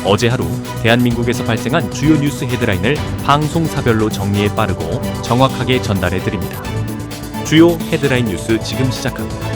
어제 하루 대한민국에서 발생한 주요 뉴스 헤드라인을 방송사별로 정리해 빠르고 정확하게 전달해 드립니다. 주요 헤드라인 뉴스 지금 시작합니다.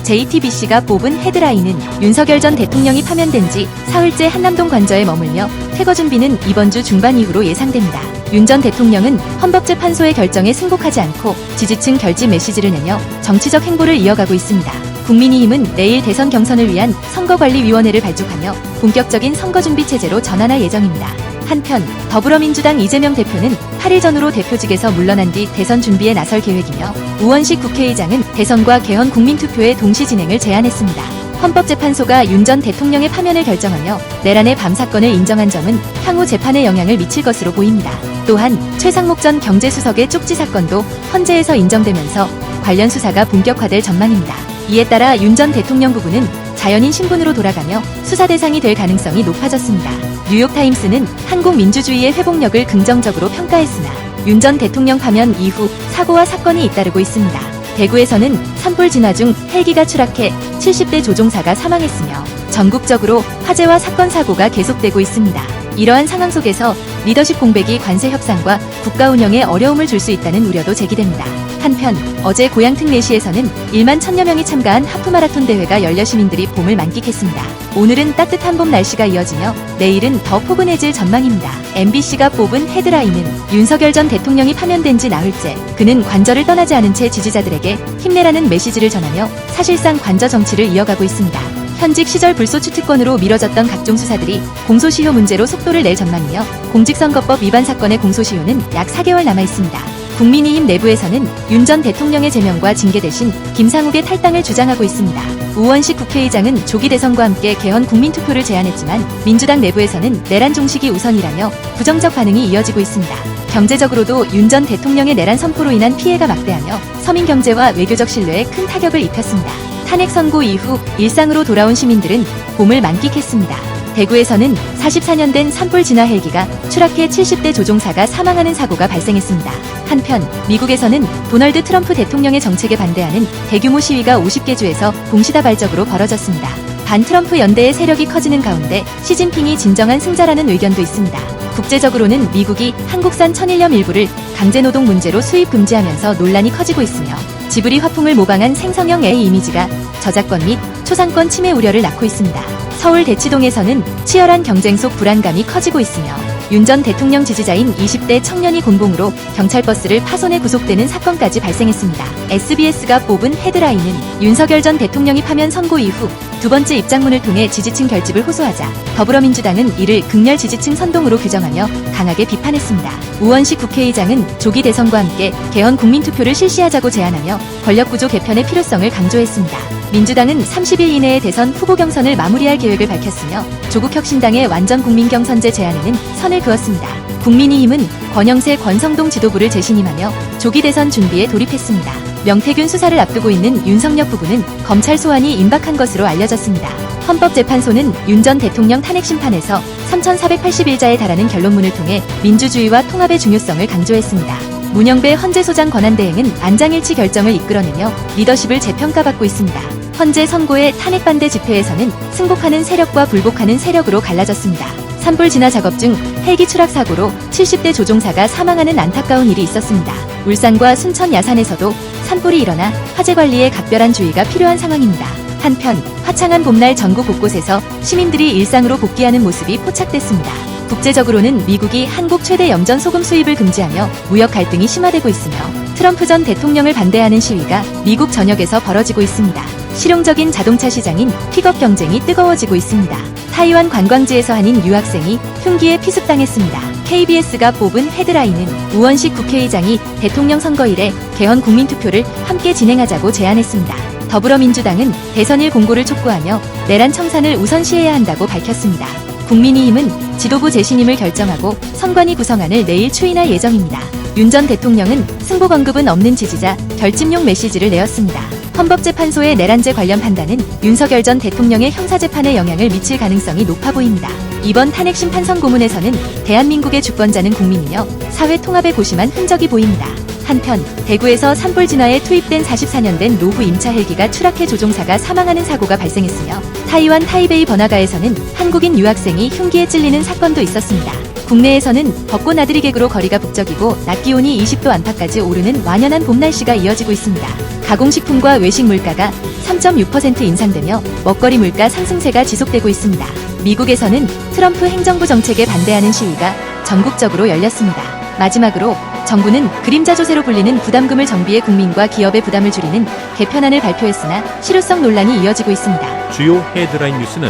JTBC가 뽑은 헤드라인은 윤석열 전 대통령이 파면된 지 사흘째 한남동 관저에 머물며 퇴거 준비는 이번 주 중반 이후로 예상됩니다. 윤 전 대통령은 헌법재판소의 결정에 승복하지 않고 지지층 결집 메시지를 내며 정치적 행보를 이어가고 있습니다. 국민의힘은 내일 대선 경선을 위한 선거관리위원회를 발족하며 본격적인 선거준비 체제로 전환할 예정입니다. 한편 더불어민주당 이재명 대표는 8일 전후로 대표직에서 물러난 뒤 대선 준비에 나설 계획이며 우원식 국회의장은 대선과 개헌 국민투표의 동시 진행을 제안했습니다. 헌법재판소가 윤 전 대통령의 파면을 결정하며 내란의 밤 사건을 인정한 점은 향후 재판에 영향을 미칠 것으로 보입니다. 또한 최상목 전 경제수석의 쪽지 사건도 헌재에서 인정되면서 관련 수사가 본격화될 전망입니다. 이에 따라 윤 전 대통령 부부는 자연인 신분으로 돌아가며 수사 대상이 될 가능성이 높아졌습니다. 뉴욕타임스는 한국 민주주의의 회복력을 긍정적으로 평가했으나 윤 전 대통령 파면 이후 사고와 사건이 잇따르고 있습니다. 대구에서는 산불 진화 중 헬기가 추락해 70대 조종사가 사망했으며 전국적으로 화재와 사건 사고가 계속되고 있습니다. 이러한 상황 속에서 리더십 공백이 관세 협상과 국가 운영에 어려움을 줄 수 있다는 우려도 제기됩니다. 한편 어제 고향 특례시에서는 1만 1000여 명이 참가한 하프마라톤 대회가 열려 시민들이 봄을 만끽했습니다. 오늘은 따뜻한 봄 날씨가 이어지며 내일은 더 포근해질 전망입니다. MBC가 뽑은 헤드라인은 윤석열 전 대통령이 파면된 지 나흘째 그는 관저를 떠나지 않은 채 지지자들에게 힘내라는 메시지를 전하며 사실상 관저 정치를 이어가고 있습니다. 현직 시절 불소추 특권으로 미뤄졌던 각종 수사들이 공소시효 문제로 속도를 낼 전망이며 공직선거법 위반 사건의 공소시효는 약 4개월 남아 있습니다. 국민의힘 내부에서는 윤 전 대통령의 제명과 징계 대신 김상욱의 탈당을 주장하고 있습니다. 우원식 국회의장은 조기 대선과 함께 개헌 국민투표를 제안했지만 민주당 내부에서는 내란 종식이 우선이라며 부정적 반응이 이어지고 있습니다. 경제적으로도 윤 전 대통령의 내란 선포로 인한 피해가 막대하며 서민 경제와 외교적 신뢰에 큰 타격을 입혔습니다. 탄핵 선고 이후 일상으로 돌아온 시민들은 봄을 만끽했습니다. 대구에서는 44년 된 산불 진화 헬기가 추락해 70대 조종사가 사망하는 사고가 발생했습니다. 한편 미국에서는 도널드 트럼프 대통령의 정책에 반대하는 대규모 시위가 50개 주에서 동시다발적으로 벌어졌습니다. 반 트럼프 연대의 세력이 커지는 가운데 시진핑이 진정한 승자라는 의견도 있습니다. 국제적으로는 미국이 한국산 천일염 일부를 강제노동 문제로 수입 금지하면서 논란이 커지고 있으며 지브리 화풍을 모방한 생성형 AI 이미지가 저작권 및 초상권 침해 우려를 낳고 있습니다. 서울 대치동에서는 치열한 경쟁 속 불안감이 커지고 있으며 윤 전 대통령 지지자인 20대 청년이 곤봉으로 경찰버스를 파손해 구속되는 사건까지 발생했습니다. SBS가 뽑은 헤드라인은 윤석열 전 대통령이 파면 선고 이후 두 번째 입장문을 통해 지지층 결집을 호소하자 더불어민주당은 이를 극렬 지지층 선동으로 규정하며 강하게 비판했습니다. 우원식 국회의장은 조기 대선과 함께 개헌 국민투표를 실시하자고 제안하며 권력구조 개편의 필요성을 강조했습니다. 민주당은 30일 이내에 대선 후보 경선을 마무리할 계획을 밝혔으며 조국혁신당의 완전국민경선제 제안에는 선을 그었습니다. 국민의힘은 권영세 권성동 지도부를 재신임하며 조기 대선 준비에 돌입했습니다. 명태균 수사를 앞두고 있는 윤석열 부부는 검찰 소환이 임박한 것으로 알려졌습니다. 헌법재판소는 윤 전 대통령 탄핵 심판에서 3,481자에 달하는 결론문을 통해 민주주의와 통합의 중요성을 강조했습니다. 문영배 헌재소장 권한대행은 안장일치 결정을 이끌어내며 리더십을 재평가받고 있습니다. 헌재 선고의 탄핵 반대 집회에서는 승복하는 세력과 불복하는 세력으로 갈라졌습니다. 산불 진화 작업 중 헬기 추락 사고로 70대 조종사가 사망하는 안타까운 일이 있었습니다. 울산과 순천 야산에서도 산불이 일어나 화재 관리에 각별한 주의가 필요한 상황입니다. 한편 화창한 봄날 전국 곳곳에서 시민들이 일상으로 복귀하는 모습이 포착됐습니다. 국제적으로는 미국이 한국 최대 염전 소금 수입을 금지하며 무역 갈등이 심화되고 있으며 트럼프 전 대통령을 반대하는 시위가 미국 전역에서 벌어지고 있습니다. 실용적인 자동차 시장인 픽업 경쟁이 뜨거워지고 있습니다. 타이완 관광지에서 한인 유학생이 흉기에 피습당했습니다. KBS가 뽑은 헤드라인은 우원식 국회의장이 대통령 선거일에 개헌 국민투표를 함께 진행하자고 제안했습니다. 더불어민주당은 대선일 공고를 촉구하며 내란 청산을 우선시해야 한다고 밝혔습니다. 국민의힘은 지도부 재신임을 결정하고 선관위 구성안을 내일 추인할 예정입니다. 윤 전 대통령은 승복 언급은 없는 지지자 결집용 메시지를 내었습니다. 헌법재판소의 내란죄 관련 판단은 윤석열 전 대통령의 형사재판에 영향을 미칠 가능성이 높아 보입니다. 이번 탄핵 심판 선고문에서는 대한민국의 주권자는 국민이며 사회 통합에 고심한 흔적이 보입니다. 한편 대구에서 산불 진화에 투입된 44년 된 노후 임차 헬기가 추락해 조종사가 사망하는 사고가 발생했으며 타이완 타이베이 번화가에서는 한국인 유학생이 흉기에 찔리는 사건도 있었습니다. 국내에서는 벚꽃 나들이 객으로 거리가 북적이고 낮 기온이 20도 안팎까지 오르는 완연한 봄 날씨가 이어지고 있습니다. 가공식품과 외식 물가가 3.6% 인상되며 먹거리 물가 상승세가 지속되고 있습니다. 미국에서는 트럼프 행정부 정책에 반대하는 시위가 전국적으로 열렸습니다. 마지막으로 정부는 그림자 조세로 불리는 부담금을 정비해 국민과 기업의 부담을 줄이는 개편안을 발표했으나 실효성 논란이 이어지고 있습니다. 주요 헤드라인 뉴스는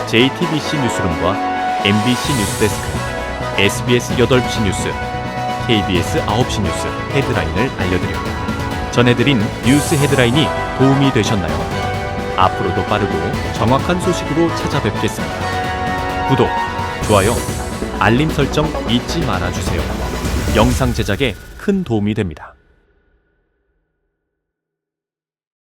JTBC 뉴스룸과 MBC 뉴스데스크, SBS 8시 뉴스, KBS 9시 뉴스 헤드라인을 알려드립니다. 전해드린 뉴스 헤드라인이 도움이 되셨나요? 앞으로도 빠르고 정확한 소식으로 찾아뵙겠습니다. 구독, 좋아요, 알림 설정 잊지 말아주세요. 영상 제작에 큰 도움이 됩니다.